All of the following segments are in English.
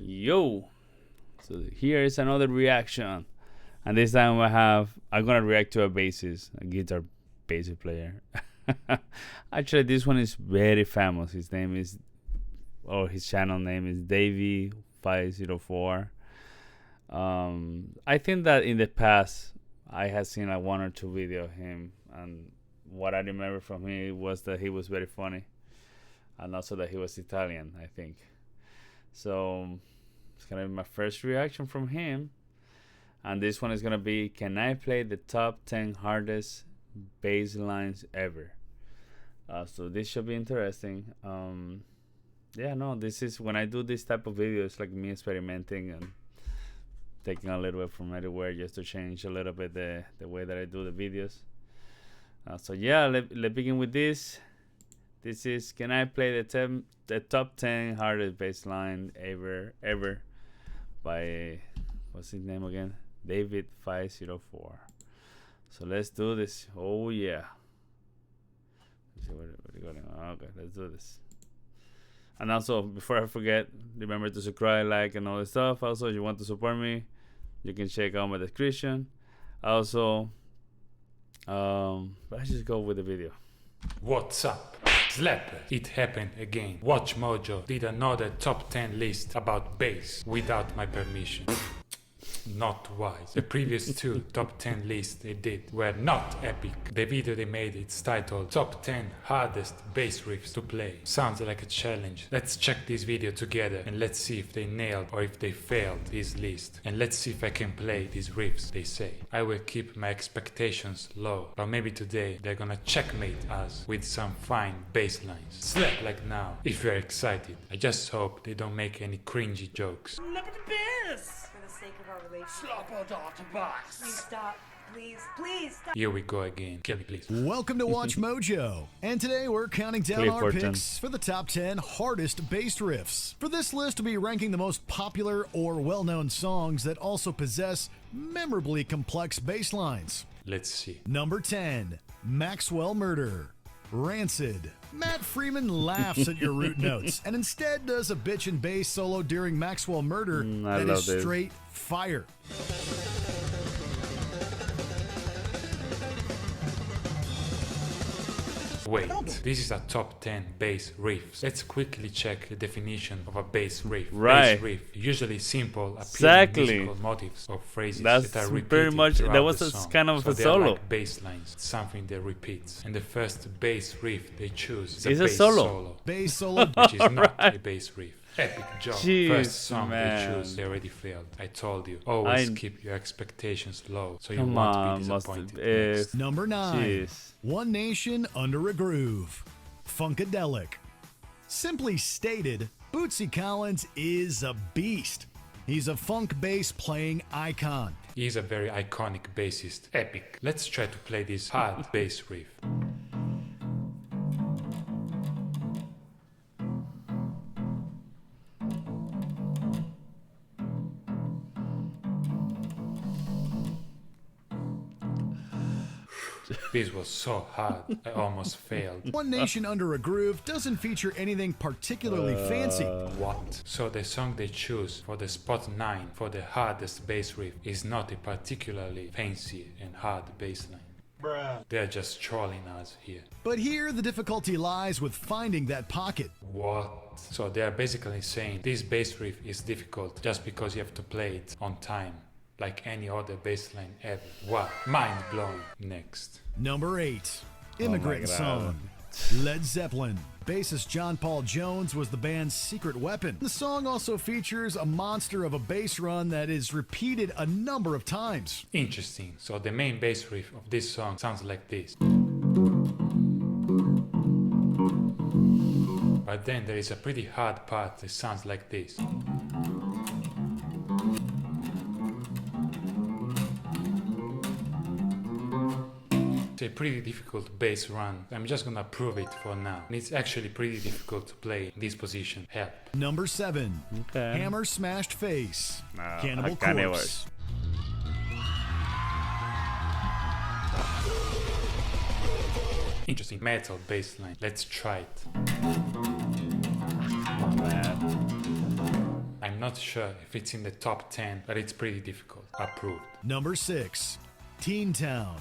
Yo, so here is another reaction, and this time I'm gonna react to a bassist, a guitar bassist player. Actually, this one is very famous. His name is, or his channel name is davie504. I think that in the past I had seen like one or two video of him, and what I remember from him was that he was very funny, and also that he was Italian, I think. So it's gonna be my first reaction from him, and this one is gonna be, can I play the top 10 hardest bass lines ever? So this should be interesting. Yeah, no, this is when I do this type of videos, like me experimenting and taking a little bit from everywhere just to change a little bit the way that I do the videos. So yeah, let's begin with this. This is, can I play the top 10 hardest bass line ever by, what's his name again? Davie504. So let's do this. Oh yeah. Let's see what we're going on. Okay, let's do this. And also, before I forget, remember to subscribe, like, and all this stuff. Also, if you want to support me, you can check out my description. Also, let's just go with the video. What's up? Slapper, it happened again. Watch Mojo did another top 10 list about bass without my permission. Not wise. The previous two top 10 lists they did were not epic. The video they made, it's titled Top 10 Hardest Bass Riffs to Play. Sounds like a challenge. Let's check this video together and let's see if they nailed or if they failed this list. And let's see if I can play these riffs they say. I will keep my expectations low, but maybe today they're gonna checkmate us with some fine bass lines. Slap like now if you're excited. I just hope they don't make any cringy jokes. Look at the bass! For the sake of our relationship. Slap out the box. Please stop. Please stop. Here we go again. Kill me, please. Welcome to Watch Mojo, and today we're counting down Play our Fortune. picks for the top 10 hardest bass riffs. For this list, we'll be ranking the most popular or well-known songs that also possess memorably complex bass lines. Let's see. Number 10, Maxwell Murder, Rancid. Matt Freeman laughs at your root notes and instead does a bitch and bass solo during Maxwell Murder I that love is this. straight fire. Wait, this is a top 10 bass riffs. Let's quickly check the definition of a bass riff. Right. Bass riff, usually simple, appealing Exactly. musical motifs or phrases That's that are repeated very much- throughout that was the a song. kind of so a they're solo. like bass lines, something that repeats. And the first bass riff they choose is It's a a bass solo. Bass solo. which is not a bass riff. Epic job. Jeez, First song man. they choose, they already failed. I told you, always I- keep your expectations low so you Come won't on, be must disappointed. next. Number 9, Jeez. One Nation Under a Groove, Funkadelic. Simply stated, Bootsy Collins is a beast. He's a funk bass playing icon. He's a very iconic bassist. Epic. Let's try to play this hard bass riff. This was so hard, I almost failed. One Nation Under a Groove doesn't feature anything particularly fancy. What? So the song they choose for the spot 9 for the hardest bass riff is not a particularly fancy and hard bass line. Bruh. They're just trolling us here. But here the difficulty lies with finding that pocket. What? So they are basically saying this bass riff is difficult just because you have to play it on time, like any other bass line ever. Wow, mind blowing. Next. Number 8, Immigrant God. Song, Led Zeppelin. Bassist John Paul Jones was the band's secret weapon. The song also features a monster of a bass run that is repeated a number of times. Interesting. So the main bass riff of this song sounds like this. But then there is a pretty hard part that sounds like this. It's a pretty difficult bass run. I'm just gonna prove it for now. And it's actually pretty difficult to play in this position. Help. Number 7, Okay. Hammer Smashed Face, No, Cannibal Kanye Corpse. West. Interesting metal bass line. Let's try it. Man. I'm I'm not sure if it's in the top 10, but it's pretty difficult. Approved. Number 6, Teen Town,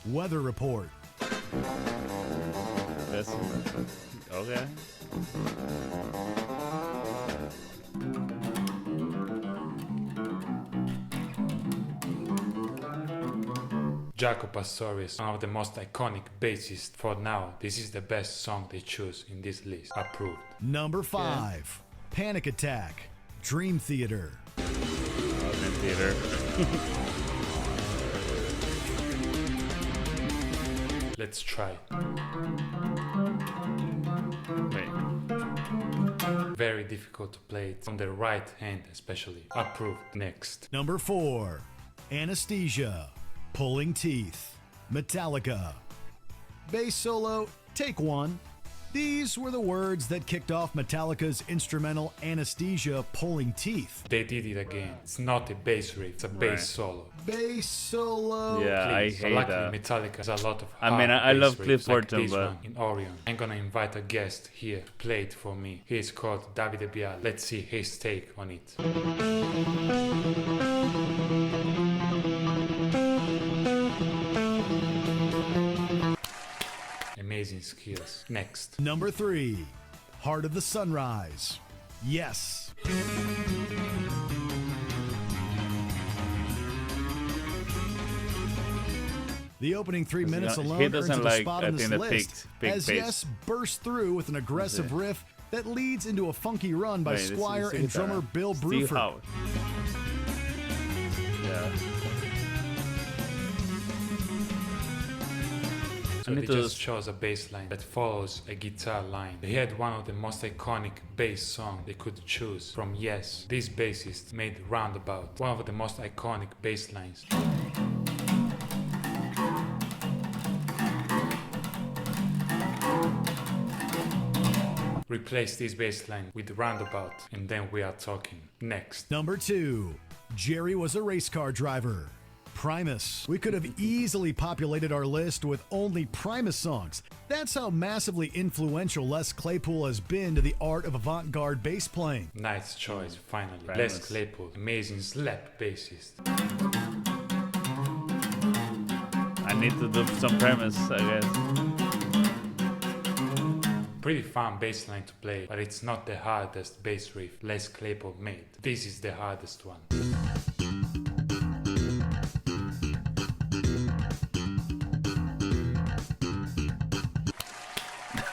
Weather Report. That's okay. Jaco Pastorius, one of the most iconic bassists for now. This is the best song they choose in this list. Approved. Number 5, Panic Attack, Dream Theater. Theater. Let's try. Wait. Very difficult to play it on the right hand especially. Approved. Next. Number 4, Anesthesia, Pulling Teeth, Metallica. Bass solo, take 1. These were the words that kicked off Metallica's instrumental Anesthesia, Pulling Teeth. They did it again. It's not a bass riff, it's a bass Right. solo. Bass solo. Yeah, Please. I hate Luckily, that. Metallica has a lot of I mean, hard I bass love riffs Cliff like Burton, this but- one in Orion. I'm gonna invite a guest here to play it for me. He is called Davie. Let's see his take on it. Amazing skills. Next. Number 3, Heart of the Sunrise. Yes. The opening 3 minutes he alone earns doesn't it a like, spot I on this think, the list, big as bass. Yes bursts through with an aggressive it? riff that leads into a funky run by Wait, this is Squire the and guitar. drummer Bill Steve Bruford. Howe. Yeah. So I they need to just chose a bass line that follows a guitar line. They had one of the most iconic bass songs they could choose from Yes. This bassist made Roundabout one of the most iconic bass lines. Replace this bass line with Roundabout and then we are talking. Next. Number 2, Jerry was a race car driver. Primus. We could have easily populated our list with only Primus songs. That's how massively influential Les Claypool has been to the art of avant-garde bass playing. Nice choice, finally. Primus. Les Claypool, amazing slap bassist. I need to do some premise, I guess. Pretty fun bass line to play, but it's not the hardest bass riff Les Claypool made. This is the hardest one.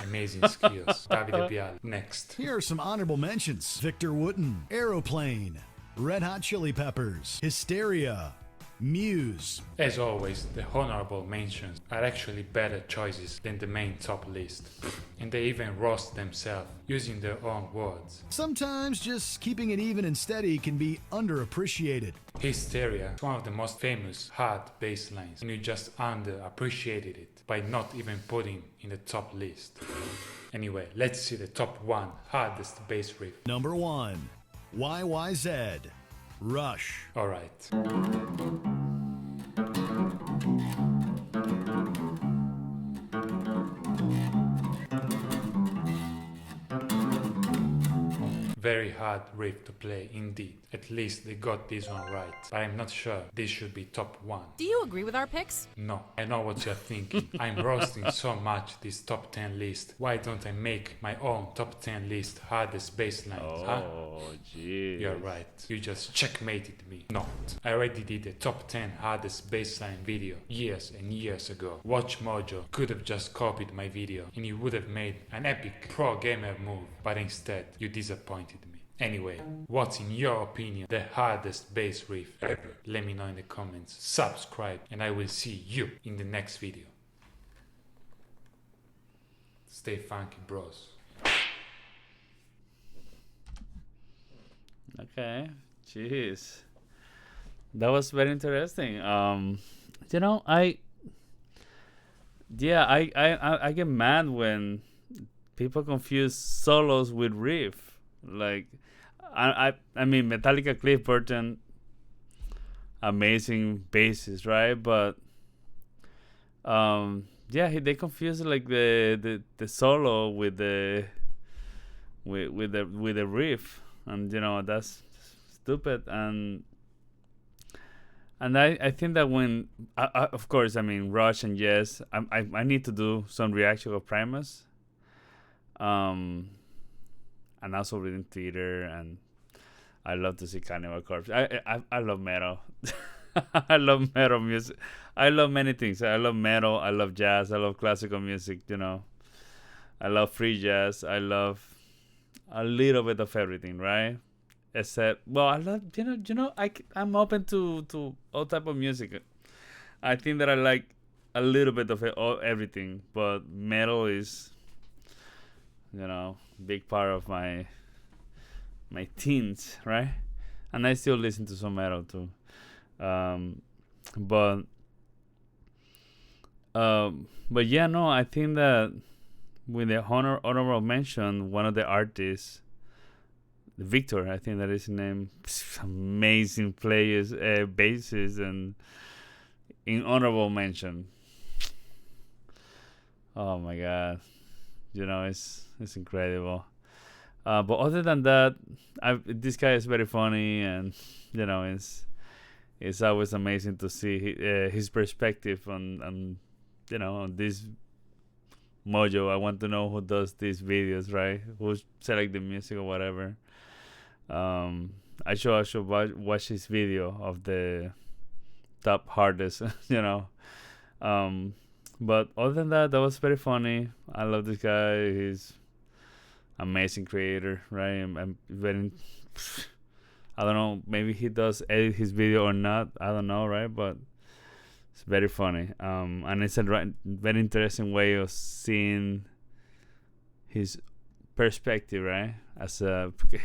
Amazing skills. Davie. Next. Here are some honorable mentions. Victor Wooten, Aeroplane, Red Hot Chili Peppers, Hysteria, Muse. As always, the honorable mentions are actually better choices than the main top list. And they even roast themselves, using their own words. Sometimes just keeping it even and steady can be underappreciated. Hysteria is one of the most famous hard bass lines, and you just underappreciated it by not even putting in the top list. Anyway, let's see the top 1 hardest bass riff. Number 1, YYZ, Rush. Alright. Very hard riff to play indeed. At least they got this one right. But I'm not sure this should be top 1. Do you agree with our picks? No, I know what you're thinking. I'm roasting so much this top 10 list. Why don't I make my own top 10 list hardest bass lines, huh? Oh, jeez. You're right. You just checkmated me. Not. I already did a top 10 hardest bassline video years and years ago. Watch Mojo could have just copied my video and you would have made an epic pro gamer move, but instead you disappointed me. Anyway, what's in your opinion the hardest bass riff ever? Let me know in the comments. Subscribe and I will see you in the next video. Stay funky, bros. Okay, jeez, that was very interesting. You know, I get mad when people confuse solos with riff. Like, I mean, Metallica, Cliff Burton, amazing bassist, right? But yeah, they confuse like the solo with the riff. And you know, that's stupid. And I think that when of course, I mean, Rush and Yes, I need to do some reaction of Primus, and also reading theater, and I love to see Cannibal Corpse. I love metal. I love metal music. I love many things. I love metal. I love jazz. I love classical music. I love free jazz. I love a little bit of everything, right? Except, well, I love I'm open to all type of music. I think that I like a little bit of everything, but metal is big part of my teens, right? And I still listen to some metal too. But yeah, no, I think that with the honorable mention, one of the artists, Victor, I think that is his name, amazing players, bassist, and in honorable mention. Oh my God, it's incredible. But other than that, this guy is very funny, and it's always amazing to see his perspective on this mojo. I want to know who does these videos, right? Who select the music or whatever. I should watch his video of the top hardest, But other than that, that was very funny. I love this guy. He's amazing creator, right? I'm very. I don't know. Maybe he does edit his video or not. I don't know, right? But it's very funny. And it's a very interesting way of seeing his perspective, right?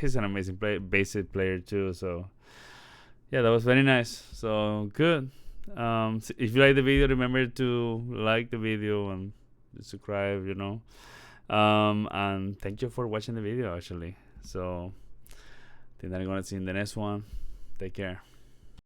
He's an amazing bassist player too. So yeah, that was very nice. So good. So if you like the video, remember to like the video and subscribe. And thank you for watching the video. Actually, so I think that I'm gonna see you in the next one. Take care.